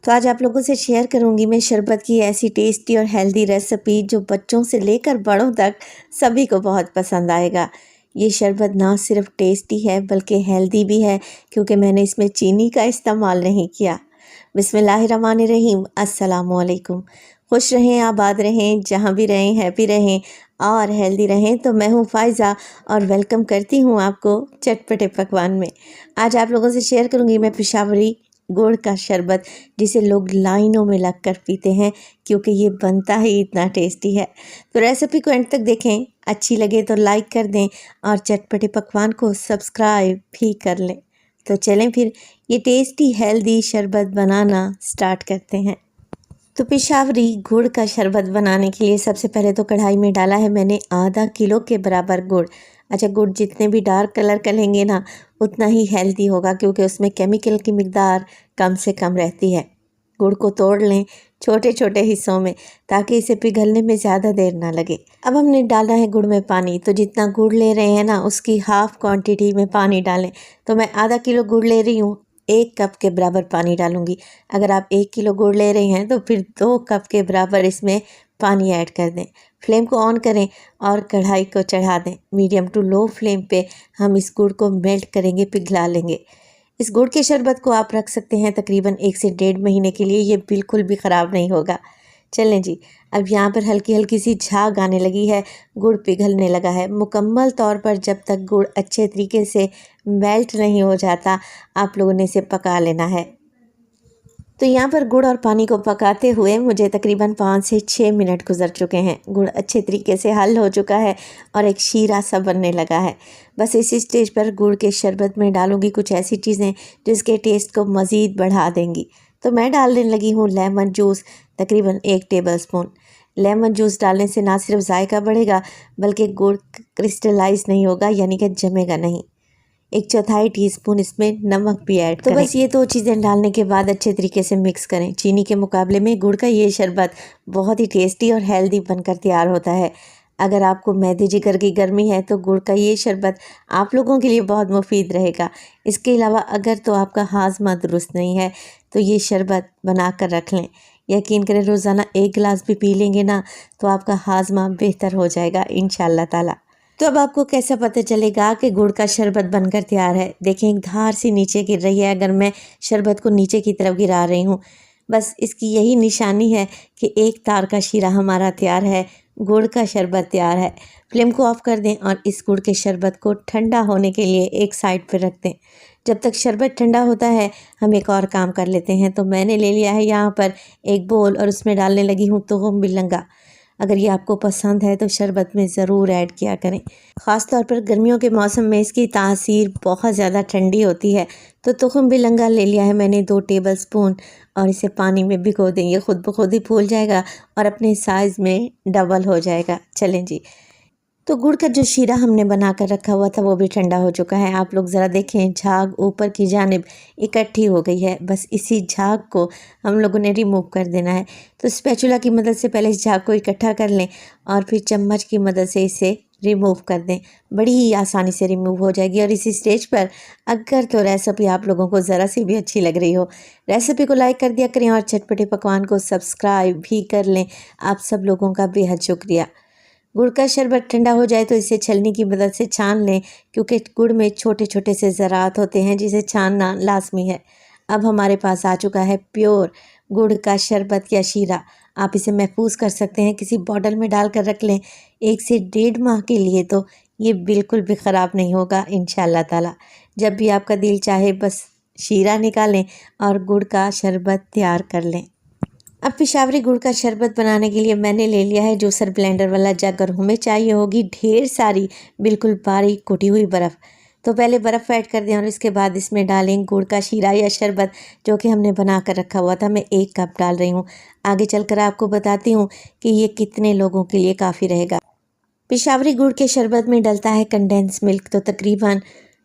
तो आज आप लोगों से शेयर करूंगी मैं शरबत की ऐसी टेस्टी और हेल्दी रेसिपी जो बच्चों से लेकर बड़ों तक सभी को बहुत पसंद आएगा। ये शरबत ना सिर्फ टेस्टी है बल्कि हेल्दी भी है क्योंकि मैंने इसमें चीनी का इस्तेमाल नहीं किया। बिस्मिल्लाहिर्रहमानिर्रहीम, अस्सलामुअलैकुम। खुश रहें, आबाद रहें, जहाँ भी रहें हैप्पी रहें और हेल्दी रहें। तो मैं हूँ फ़ायज़ा और वेलकम करती हूँ आपको चटपटे पकवान में। आज आप लोगों से शेयर करूँगी मैं पेशावरी गुड़ का शरबत, जिसे लोग लाइनों में लगकर पीते हैं क्योंकि ये बनता ही इतना टेस्टी है। तो रेसिपी को एंड तक देखें, अच्छी लगे तो लाइक कर दें और चटपटे पकवान को सब्सक्राइब भी कर लें। तो चलें फिर ये टेस्टी हेल्दी शरबत बनाना स्टार्ट करते हैं। तो पेशावरी गुड़ का शरबत बनाने के लिए सबसे पहले तो कढ़ाई में डाला है मैंने आधा किलो के बराबर गुड़। अच्छा, गुड़ जितने भी डार्क कलर का लेंगे ना उतना ही हेल्दी होगा क्योंकि उसमें केमिकल की मिकदार कम से कम रहती है। गुड़ को तोड़ लें छोटे छोटे हिस्सों में ताकि इसे पिघलने में ज़्यादा देर ना लगे। अब हमने डाला है गुड़ में पानी, तो जितना गुड़ ले रहे हैं ना उसकी हाफ़ क्वांटिटी में पानी डालें। तो मैं आधा किलो गुड़ ले रही हूँ, 1 कप के बराबर पानी डालूंगी। अगर आप 1 किलो गुड़ ले रहे हैं तो फिर 2 कप के बराबर इसमें पानी ऐड कर दें। फ्लेम को ऑन करें और कढ़ाई को चढ़ा दें। मीडियम टू लो फ्लेम पे हम इस गुड़ को मेल्ट करेंगे, पिघला लेंगे। इस गुड़ के शरबत को आप रख सकते हैं तकरीबन 1 से 1.5 महीने के लिए, ये बिल्कुल भी ख़राब नहीं होगा। चलें जी, अब यहाँ पर हल्की हल्की सी झाग आने लगी है, गुड़ पिघलने लगा है। मुकम्मल तौर पर जब तक गुड़ अच्छे तरीके से मेल्ट नहीं हो जाता आप लोगों ने इसे पका लेना है। तो यहाँ पर गुड़ और पानी को पकाते हुए मुझे तकरीबन 5 से 6 मिनट गुजर चुके हैं। गुड़ अच्छे तरीके से हल हो चुका है और एक शीरा सा बनने लगा है। बस इसी स्टेज पर गुड़ के शरबत में डालूंगी कुछ ऐसी चीज़ें जिसके टेस्ट को मज़ीद बढ़ा देंगी। तो मैं डालने लगी हूँ लेमन जूस, तकरीबन 1 टेबलस्पून। लेमन जूस डालने से ना सिर्फ जायका बढ़ेगा बल्कि गुड़ क्रिस्टलाइज नहीं होगा, यानी कि जमेगा नहीं। 1/4 टीस्पून इसमें नमक भी ऐड करें। तो बस ये 2 चीज़ें डालने के बाद अच्छे तरीके से मिक्स करें। चीनी के मुकाबले में गुड़ का ये शरबत बहुत ही टेस्टी और हेल्दी बनकर तैयार होता है। अगर आपको मैदे जिगर की गर्मी है तो गुड़ का ये शरबत आप लोगों के लिए बहुत मुफीद रहेगा। इसके अलावा अगर तो आपका हाजमा दुरुस्त नहीं है तो ये शरबत बना कर रख लें। यकीन करें रोज़ाना 1 गिलास भी पी लेंगे ना तो आपका हाजमा बेहतर हो जाएगा इंशाअल्लाह ताला। तो अब आपको कैसा पता चलेगा कि गुड़ का शरबत बनकर तैयार है? देखें, एक धार सी नीचे गिर रही है। अगर मैं शरबत को नीचे की तरफ गिरा रही हूँ, बस इसकी यही निशानी है कि एक तार का शीरा हमारा तैयार है, गुड़ का शरबत तैयार है। फ्लेम को ऑफ कर दें और इस गुड़ के शरबत को ठंडा होने के लिए एक साइड पर रख दें। जब तक शरबत ठंडा होता है हम एक और काम कर लेते हैं। तो मैंने ले लिया है यहाँ पर एक बोल और उसमें डालने लगी हूँ तुगम बिलंगा। अगर ये आपको पसंद है तो शरबत में ज़रूर ऐड किया करें। ख़ास तौर पर गर्मियों के मौसम में इसकी तासीर बहुत ज़्यादा ठंडी होती है। तो तुखम बिलंगा ले लिया है मैंने 2 टेबलस्पून और इसे पानी में भिगो दें। ये खुद ब खुद ही फूल जाएगा और अपने साइज़ में डबल हो जाएगा। चलें जी, तो गुड़ का जो शीरा हमने बना कर रखा हुआ था वो भी ठंडा हो चुका है। आप लोग ज़रा देखें, झाग ऊपर की जानिब इकट्ठी हो गई है। बस इसी झाग को हम लोगों ने रिमूव कर देना है। तो स्पैचुला की मदद से पहले इस झाग को इकट्ठा कर लें और फिर चम्मच की मदद से इसे रिमूव कर दें। बड़ी ही आसानी से रिमूव हो जाएगी। और इसी स्टेज पर अगर तो रेसिपी आप लोगों को ज़रा सी भी अच्छी लग रही हो, रेसिपी को लाइक कर दिया करें और चटपटे पकवान को सब्सक्राइब भी कर लें। आप सब लोगों का बेहद शुक्रिया। गुड़ का शरबत ठंडा हो जाए तो इसे छलनी की मदद से छान लें क्योंकि गुड़ में छोटे छोटे से ज़रात होते हैं जिसे छानना लाजमी है। अब हमारे पास आ चुका है प्योर गुड़ का शरबत या शीरा। आप इसे महफूज कर सकते हैं, किसी बॉटल में डाल कर रख लें 1 से 1.5 माह के लिए। तो ये बिल्कुल भी ख़राब नहीं होगा इंशाअल्लाह ताला। जब भी आपका दिल चाहे बस शीरा निकालें और गुड़ का शरबत तैयार कर लें। अब पेशावरी गुड़ का शरबत बनाने के लिए मैंने ले लिया है जूसर ब्लेंडर वाला जग और हमें चाहिए होगी ढेर सारी बिल्कुल बारीक कुटी हुई बर्फ़। तो पहले बर्फ़ ऐड कर दें और इसके बाद इसमें डालें गुड़ का शीरा या शरबत जो कि हमने बना कर रखा हुआ था। मैं 1 कप डाल रही हूँ। आगे चलकर आपको बताती हूँ कि ये कितने लोगों के लिए काफ़ी रहेगा। पेशावरी गुड़ के शरबत में डलता है कंडेंस मिल्क, तो तकरीबन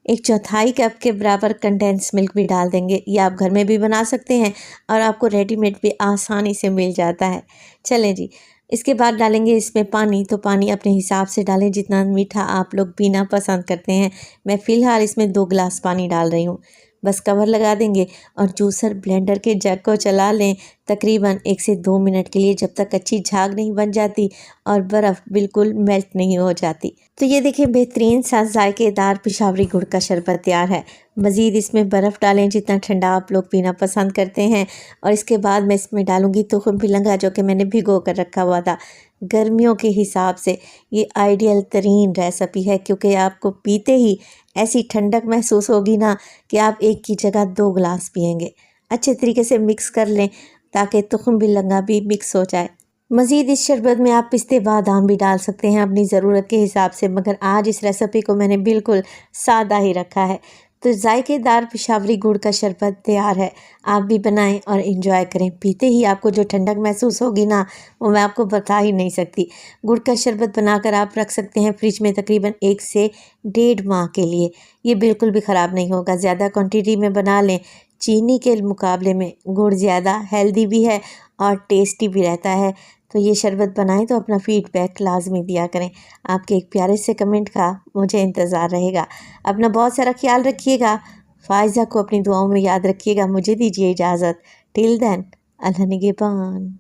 1/4 कप के बराबर कंडेंस मिल्क भी डाल देंगे। ये आप घर में भी बना सकते हैं और आपको रेडीमेड भी आसानी से मिल जाता है। चलें जी, इसके बाद डालेंगे इसमें पानी। तो पानी अपने हिसाब से डालें जितना मीठा आप लोग पीना पसंद करते हैं। मैं फ़िलहाल इसमें 2 गिलास पानी डाल रही हूँ। बस कवर लगा देंगे और जूसर ब्लेंडर के जग को चला लें तकरीबन 1 से 2 मिनट के लिए, जब तक अच्छी झाग नहीं बन जाती और बर्फ़ बिल्कुल मेल्ट नहीं हो जाती। तो ये देखिए बेहतरीन सा जायकेदार पेशावरी गुड़ का शरबत तैयार है। मज़ीद इसमें बर्फ़ डालें जितना ठंडा आप लोग पीना पसंद करते हैं, और इसके बाद मैं इसमें डालूँगी तुखम पिलंगा जो कि मैंने भिगो कर रखा हुआ था। गर्मियों के हिसाब से ये आइडियल तरीन रेसिपी है, क्योंकि आपको पीते ही ऐसी ठंडक महसूस होगी ना कि आप एक की जगह 2 गिलास पिएंगे। अच्छे तरीके से मिक्स कर लें ताकि तुखम बिलंगा भी मिक्स हो जाए। मज़ीद इस शरबत में आप पिस्ते बादाम भी डाल सकते हैं अपनी ज़रूरत के हिसाब से, मगर आज इस रेसिपी को मैंने बिल्कुल सादा ही रखा है। तो जायकेदार पेशावरी गुड़ का शरबत तैयार है। आप भी बनाएं और इन्जॉय करें। पीते ही आपको जो ठंडक महसूस होगी ना, वो मैं आपको बता ही नहीं सकती। गुड़ का शरबत बनाकर आप रख सकते हैं फ्रिज में तकरीबन 1 से 1.5 माह के लिए। ये बिल्कुल भी ख़राब नहीं होगा। ज़्यादा क्वांटिटी में बना लें। चीनी के मुकाबले में गुड़ ज़्यादा हेल्दी भी है और टेस्टी भी रहता है। तो ये शरबत बनाएं तो अपना फ़ीडबैक लाजमी दिया करें। आपके एक प्यारे से कमेंट का मुझे इंतज़ार रहेगा। अपना बहुत सारा ख्याल रखिएगा। फ़ाइज़ा को अपनी दुआओं में याद रखिएगा। मुझे दीजिए इजाज़त। टिल देन, अल्लाह निगहबान।